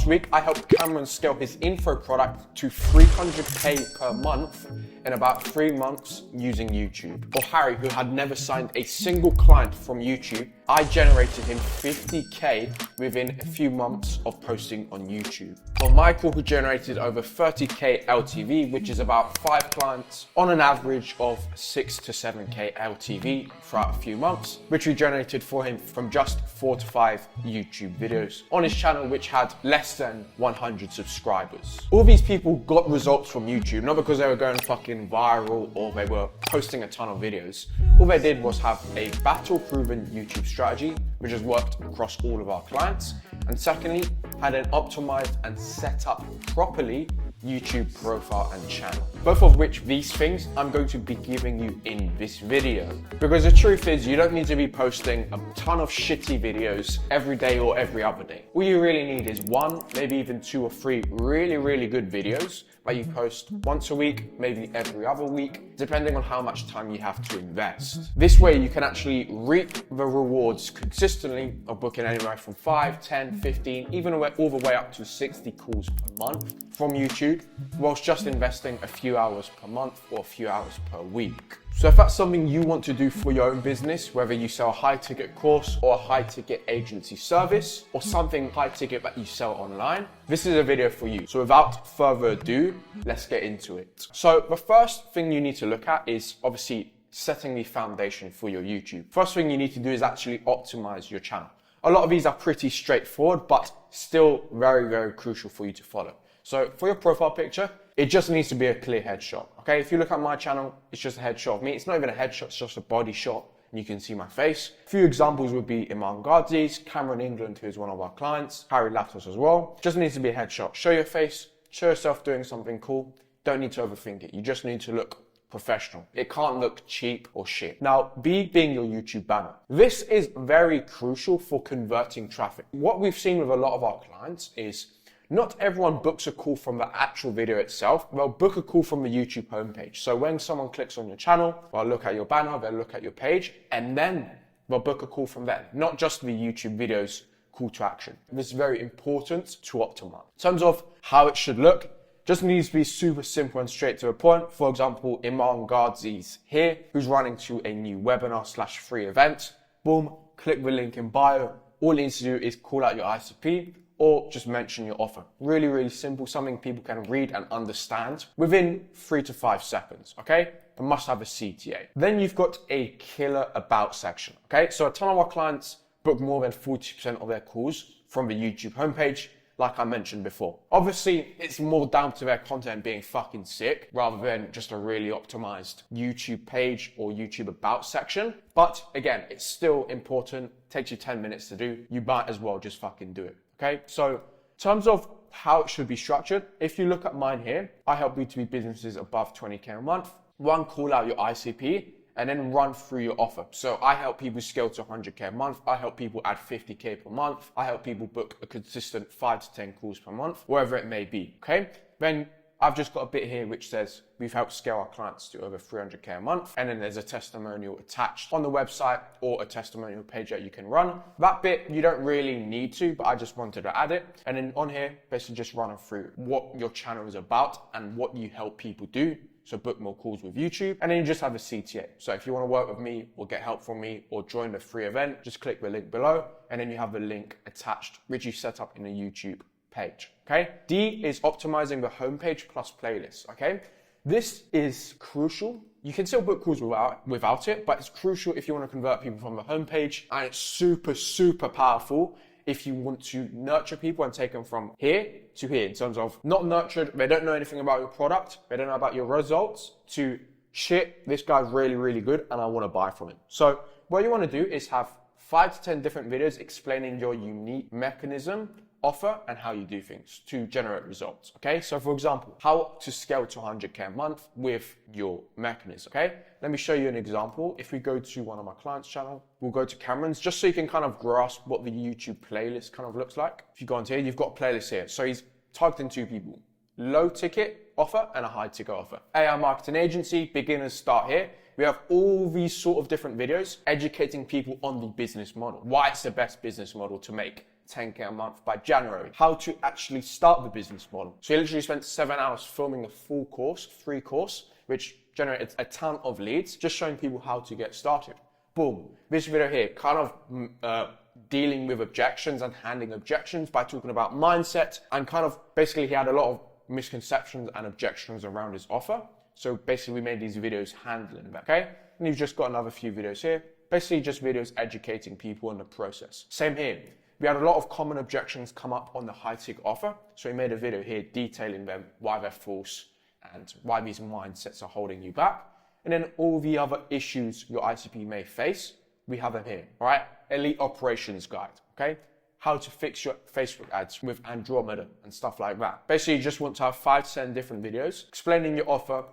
Last week, I helped Cameron scale his info product to 300K per month in about 3 months using YouTube. For Harry, who had never signed a single client from YouTube, I generated him 50K within a few months of posting on YouTube. For Michael, who generated over 30K LTV, which is about 5 clients on an average of 6 to 7K LTV throughout a few months, which we generated for him from just 4 to 5 YouTube videos on his channel, which had less than 100 subscribers. All these people got results from YouTube, not because they were going fucking viral or they were posting a ton of videos. All they did was have a battle-proven YouTube strategy, which has worked across all of our clients. And secondly, had an optimized and set up properly YouTube profile and channel. Both of which, these things, I'm going to be giving you in this video. Because the truth is, you don't need to be posting a ton of shitty videos every day or every other day. All you really need is 1, maybe even 2 or 3 really good videos that you post once a week, maybe every other week, depending on how much time you have to invest. This way you can actually reap the rewards consistently of booking anywhere from 5, 10, 15, even all the way up to 60 calls per month from YouTube, whilst just investing a few hours per month or a few hours per week. So if that's something you want to do for your own business, whether you sell a high ticket course or a high ticket agency service or something high ticket that you sell online, this is a video for you. So without further ado, let's get into it. So the first thing you need to look at is obviously setting the foundation for your YouTube. First thing you need to do is actually optimize your channel. A lot of these are pretty straightforward, but still very crucial for you to follow. So for your profile picture, it just needs to be a clear headshot. Okay, if you look at my channel, it's just a headshot of me. It's not even a headshot, it's just a body shot and you can see my face. A few examples would be Iman Ghazi's, Cameron England, who is one of our clients, Harry Latos as well. Just needs to be a headshot. Show your face, show yourself doing something cool. Don't need to overthink it. You just need to look professional. It can't look cheap or shit. Now, being your YouTube banner. This is very crucial for converting traffic. What we've seen with a lot of our clients is not everyone books a call from the actual video itself. They'll book a call from the YouTube homepage. So when someone clicks on your channel, they'll look at your banner, they'll look at your page, and then they'll book a call from there. Not just the YouTube video's call to action. This is very important to optimize. In terms of how it should look, just needs to be super simple and straight to the point. For example, Iman Ghazi's here, who's running to a new webinar / free event. Boom, click the link in bio. All it needs to do is call out your ICP, or just mention your offer. Really simple, something people can read and understand within 3 to 5 seconds, okay? But must have a CTA. Then you've got a killer about section, okay? So a ton of our clients book more than 40% of their calls from the YouTube homepage, like I mentioned before. Obviously, it's more down to their content being fucking sick rather than just a really optimized YouTube page or YouTube about section. But again, it's still important, takes you 10 minutes to do. You might as well just fucking do it. Okay, so in terms of how it should be structured, if you look at mine here, I help B2B businesses above 20K a month. 1, call out your ICP and then run through your offer. So I help people scale to 100K a month. I help people add 50K per month. I help people book a consistent 5 to 10 calls per month, wherever it may be. Okay, then I've just got a bit here which says we've helped scale our clients to over 300K a month. And then there's a testimonial attached on the website or a testimonial page that you can run. That bit you don't really need to, but I just wanted to add it. And then on here, basically just running through what your channel is about and what you help people do. So book more calls with YouTube, and then you just have a CTA. So if you want to work with me or get help from me or join the free event, just click the link below, and then you have the link attached, which you set up in the YouTube page, okay? D is optimizing the homepage plus playlist, okay? This is crucial. You can still book calls without it, but it's crucial if you want to convert people from the homepage, and it's super powerful if you want to nurture people and take them from here to here, in terms of not nurtured, they don't know anything about your product, they don't know about your results, to shit, this guy's really good and I want to buy from him. So what you want to do is have 5 to 10 different videos explaining your unique mechanism, offer, and how you do things to generate results, okay? So for example, how to scale to 100K a month with your mechanism, okay? Let me show you an example. If we go to one of my clients' channel, we'll go to Cameron's, just so you can kind of grasp what the YouTube playlist kind of looks like. If you go into here, you've got a playlist here. So he's targeting 2 people, low ticket offer and a high ticket offer. AI marketing agency, beginners start here. We have all these sort of different videos educating people on the business model, why it's the best business model to make 10K a month by January. How to actually start the business model. So he literally spent 7 hours filming a full course, free course, which generated a ton of leads, just showing people how to get started. Boom. This video here, kind of dealing with objections and handling objections by talking about mindset, and kind of basically he had a lot of misconceptions and objections around his offer. So basically we made these videos handling that, okay? And you've just got another few videos here. Basically just videos educating people on the process. Same here. We had a lot of common objections come up on the high ticket offer. So we made a video here detailing them, why they're false and why these mindsets are holding you back. And then all the other issues your ICP may face, we have them here, all right? Elite operations guide, okay? How to fix your Facebook ads with Andromeda and stuff like that. Basically, you just want to have 5 to 10 different videos explaining your offer,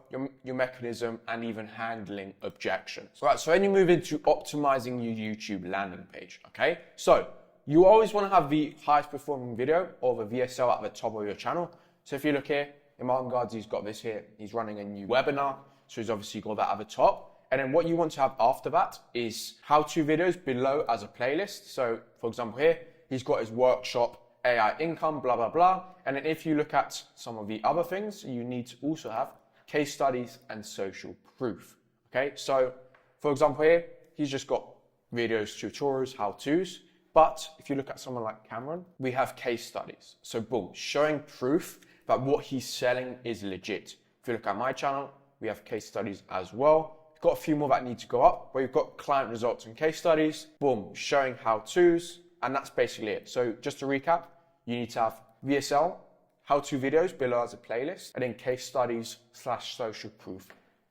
your mechanism, and even handling objections. All right, so then you move into optimizing your YouTube landing page, okay? So you always want to have the highest performing video or the VSL at the top of your channel. So if you look here, Imam Ghazi's got this here. He's running a new webinar, so he's obviously got that at the top. And then what you want to have after that is how-to videos below as a playlist. So for example here, he's got his workshop, AI income, blah, blah, blah. And then if you look at some of the other things, you need to also have case studies and social proof. Okay, so for example here, he's just got videos, tutorials, how-tos. But if you look at someone like Cameron, we have case studies. So boom, showing proof that what he's selling is legit. If you look at my channel, we have case studies as well. We've got a few more that need to go up, but we've got client results and case studies. Boom, showing how-tos. And that's basically it. So just to recap, you need to have VSL, how-to videos below as a playlist, and then case studies / social proof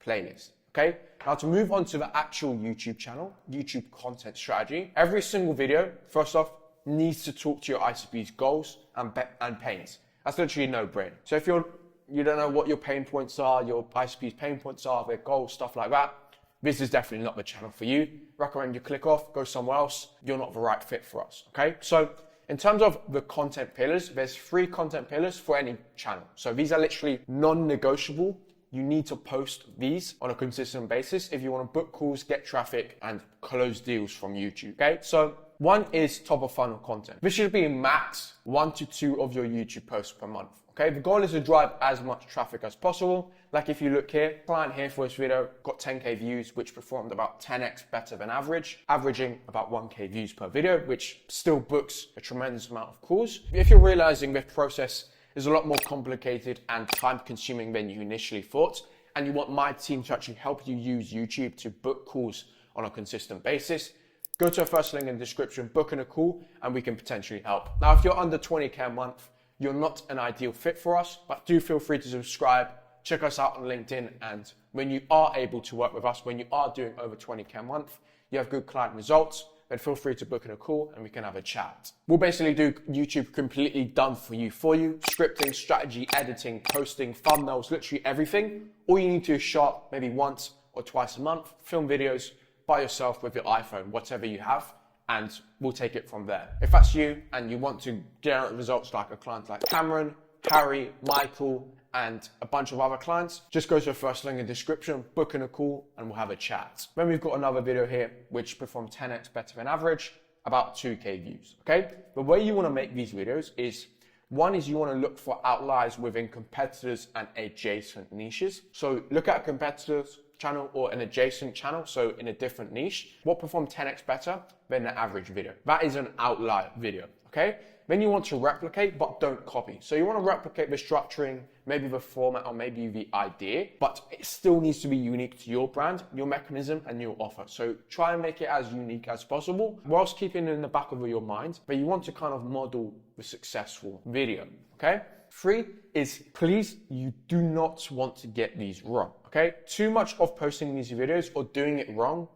playlist. Okay? Now to move on to the actual YouTube channel, YouTube content strategy, every single video, first off, needs to talk to your ICP's goals and pains. That's literally no-brainer. So if you don't know what your pain points are, your ICP's pain points are, their goals, stuff like that, this is definitely not the channel for you. Recommend you click off, go somewhere else. You're not the right fit for us, okay? So in terms of the content pillars, there's 3 content pillars for any channel. So these are literally non-negotiable. You need to post these on a consistent basis if you want to book calls, get traffic, and close deals from YouTube, okay? So 1 is top of funnel content. This should be max 1 to 2 of your YouTube posts per month. Okay, the goal is to drive as much traffic as possible. Like if you look here, client here for this video got 10K views, which performed about 10x better than average, averaging about 1K views per video, which still books a tremendous amount of calls. If you're realizing this process is a lot more complicated and time consuming than you initially thought, and you want my team to actually help you use YouTube to book calls on a consistent basis, go to the first link in the description, book in a call, and we can potentially help. Now, if you're under 20K a month, you're not an ideal fit for us, but do feel free to subscribe, check us out on LinkedIn, and when you are able to work with us, when you are doing over 20K a month, you have good client results, then feel free to book in a call and we can have a chat. We'll basically do YouTube completely done for you, scripting, strategy, editing, posting, thumbnails, literally everything. All you need to is shot maybe once or twice a month, film videos by yourself with your iPhone, whatever you have, and we'll take it from there. If that's you and you want to generate results like a client like Cameron, Harry, Michael, and a bunch of other clients, just go to the first link in the description, book in a call, and we'll have a chat. Then we've got another video here, which performed 10x better than average, about 2K views, okay? The way you wanna make these videos is, 1 is you wanna look for outliers within competitors and adjacent niches. So look at a competitor's channel or an adjacent channel, so in a different niche, what performed 10x better than the average video. That is an outlier video, okay? Then you want to replicate, but don't copy. So you want to replicate the structuring, maybe the format, or maybe the idea, but it still needs to be unique to your brand, your mechanism, and your offer. So try and make it as unique as possible, whilst keeping it in the back of your mind, but you want to kind of model the successful video, okay? 3 is, please, you do not want to get these wrong, okay? Too much of posting these videos or doing it wrong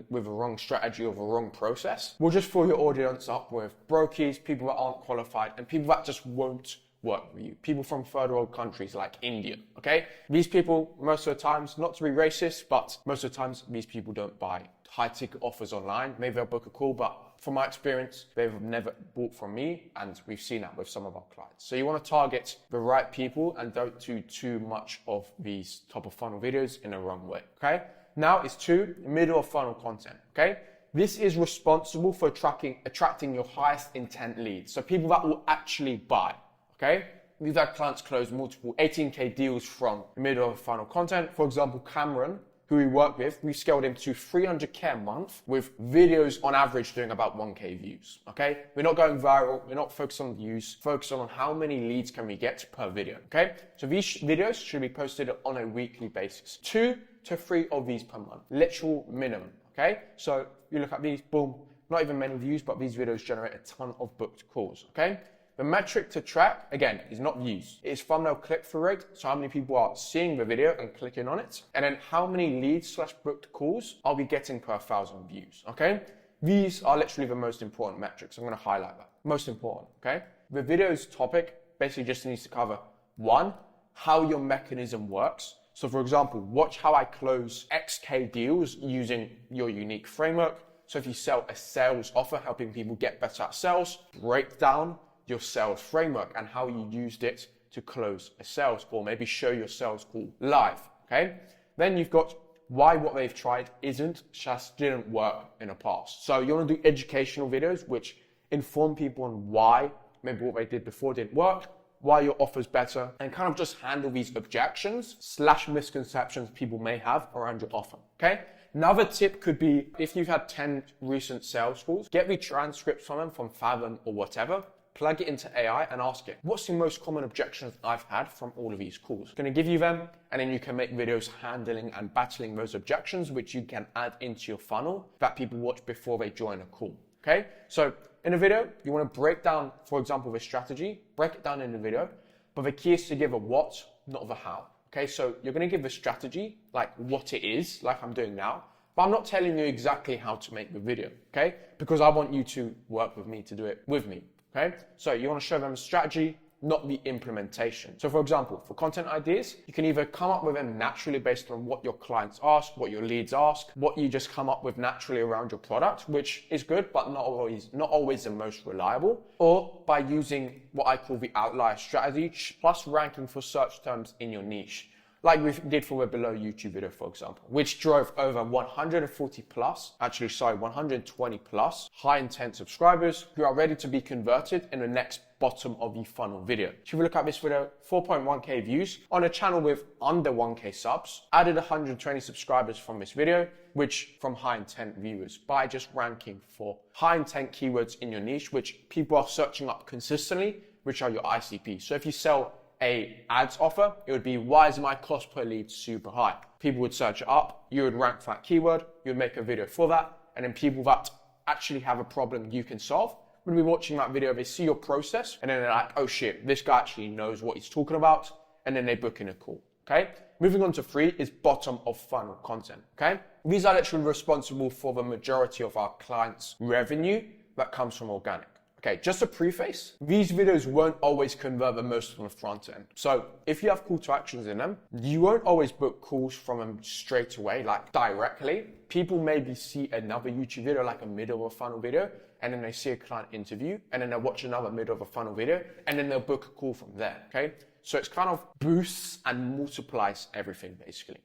with a wrong strategy or a wrong process will just fill your audience up with brokies, people that aren't qualified, and people that just won't work with you. People from third world countries like India, okay? These people, most of the times, not to be racist, but most of the times, these people don't buy high ticket offers online. Maybe they'll book a call, but from my experience, they've never bought from me, and we've seen that with some of our clients. So you want to target the right people and don't do too much of these top of funnel videos in a wrong way, okay? Now it's 2, middle of funnel content, okay? This is responsible for attracting your highest intent leads. So people that will actually buy, okay? We've had clients close multiple 18K deals from middle of funnel content. For example, Cameron, who we work with, we scaled him to 300K a month with videos on average doing about 1K views, okay? We're not going viral, we're not focused on views, focused on how many leads can we get per video, okay? So these videos should be posted on a weekly basis. 2 to 3 of these per month, literal minimum, okay? So you look at these, boom, not even many views, but these videos generate a ton of booked calls, okay? The metric to track, again, is not views. It is thumbnail click-through rate, so how many people are seeing the video and clicking on it, and then how many leads/booked calls are we getting per 1,000 views, okay? These are literally the most important metrics. I'm gonna highlight that. Most important, okay? The video's topic basically just needs to cover, 1, how your mechanism works. So for example, watch how I close XK deals using your unique framework. So if you sell a sales offer, helping people get better at sales, break down your sales framework and how you used it to close a sales call, maybe show your sales call live, okay? Then you've got why what they've tried just didn't work in the past. So you want to do educational videos which inform people on why maybe what they did before didn't work, why your offer's better, and kind of just handle these objections/misconceptions people may have around your offer, okay? Another tip could be if you've had 10 recent sales calls, get the transcripts from them from Fathom or whatever, plug it into AI and ask it, what's the most common objections I've had from all of these calls? It's going to give you them, and then you can make videos handling and battling those objections, which you can add into your funnel that people watch before they join a call, okay? So in a video, you want to break down, for example, the strategy, break it down in the video, but the key is to give a what, not the how, okay? So you're going to give the strategy, like what it is, like I'm doing now, but I'm not telling you exactly how to make the video, okay? Because I want you to work with me to do it with me. Okay, so you want to show them a strategy, not the implementation. So for example, for content ideas, you can either come up with them naturally based on what your clients ask, what your leads ask, what you just come up with naturally around your product, which is good, but not always the most reliable, or by using what I call the outlier strategy, plus ranking for search terms in your niche. Like we did for the below YouTube video, for example, which drove over 120 plus high intent subscribers who are ready to be converted in the next bottom of the funnel video. If you look at this video, 4.1K views on a channel with under 1K subs, added 120 subscribers from this video, which from high intent viewers by just ranking for high intent keywords in your niche, which people are searching up consistently, which are your ICP. So if you sell a ads offer, it would be, why is my cost per lead super high? People would search it up, you would rank for that keyword, you would make a video for that, and then people that actually have a problem you can solve would be watching that video, they see your process, and then they're like, oh shit, this guy actually knows what he's talking about, and then they book in a call, okay? Moving on to 3 is bottom of funnel content, okay? These are actually responsible for the majority of our clients' revenue that comes from organic. Okay, just a preface, these videos won't always convert the most on the front end. So if you have call to actions in them, you won't always book calls from them straight away, like directly. People maybe see another YouTube video, like a middle of a funnel video, and then they see a client interview, and then they'll watch another middle of a funnel video, and then they'll book a call from there, okay? So it's kind of boosts and multiplies everything basically.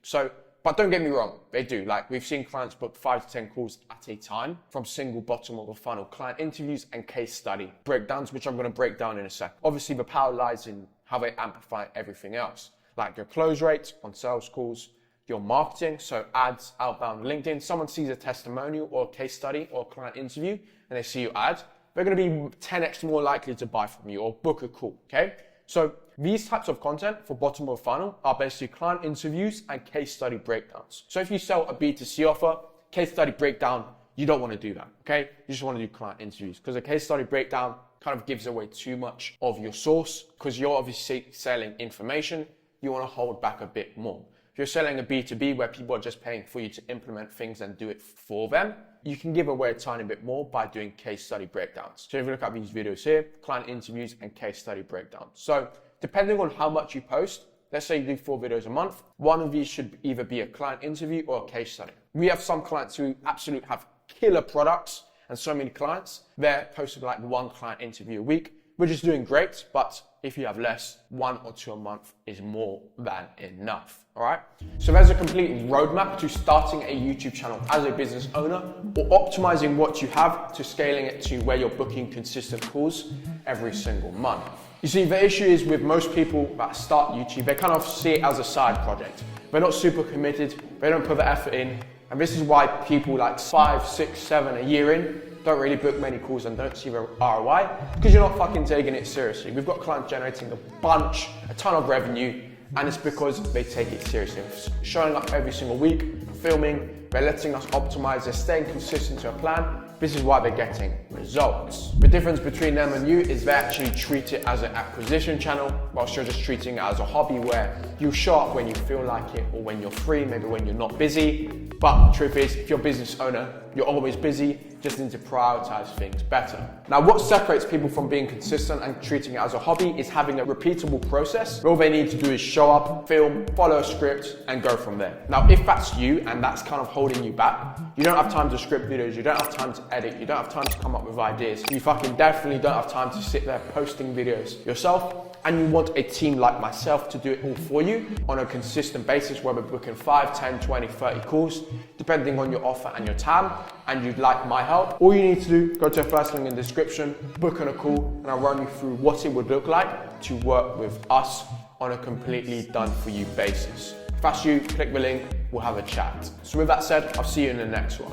But don't get me wrong, they do. Like we've seen clients book 5 to 10 calls at a time from single bottom of the funnel client interviews and case study breakdowns, which I'm going to break down in a sec. Obviously the power lies in how they amplify everything else, like your close rates on sales calls, your marketing, so ads, outbound, LinkedIn. Someone sees a testimonial or a case study or a client interview and they see your ad, they're going to be 10x more likely to buy from you or book a call, okay? So these types of content for bottom of the funnel are basically client interviews and case study breakdowns. So if you sell a B2C offer, case study breakdown, you don't want to do that, okay? You just want to do client interviews because a case study breakdown kind of gives away too much of your source because you're obviously selling information. You want to hold back a bit more. If you're selling a B2B where people are just paying for you to implement things and do it for them, you can give away a tiny bit more by doing case study breakdowns. So if you look at these videos here, client interviews and case study breakdowns. So depending on how much you post, let's say you do 4 videos a month, one of these should either be a client interview or a case study. We have some clients who absolutely have killer products and so many clients, they're posting like 1 client interview a week. which is doing great, but if you have less, 1 or 2 a month is more than enough, all right? So there's a complete roadmap to starting a YouTube channel as a business owner, or optimizing what you have to scaling it to where you're booking consistent calls every single month. You see, the issue is with most people that start YouTube, they kind of see it as a side project. They're not super committed, they don't put the effort in, and this is why people like 5, 6, 7 a year in don't really book many calls and don't see the ROI, because you're not fucking taking it seriously. We've got clients generating a ton of revenue, and it's because they take it seriously. Showing up every single week, filming, they're letting us optimize, they're staying consistent to a plan. This is why they're getting results. The difference between them and you is they actually treat it as an acquisition channel, whilst you're just treating it as a hobby where you show up when you feel like it or when you're free, maybe when you're not busy. But the truth is, if you're a business owner, you're always busy, just need to prioritize things better. Now, what separates people from being consistent and treating it as a hobby is having a repeatable process. All they need to do is show up, film, follow a script, and go from there. Now, if that's you and that's kind of holding you back, you don't have time to script videos, you don't have time to edit, you don't have time to come up with ideas, you fucking definitely don't have time to sit there posting videos yourself, and you want a team like myself to do it all for you on a consistent basis where we're booking 5, 10, 20, 30 calls, depending on your offer and your time, and you'd like my help, all you need to do, go to the first link in the description, book on a call, and I'll run you through what it would look like to work with us on a completely done for you basis. If that's you, click the link, we'll have a chat. So with that said, I'll see you in the next one.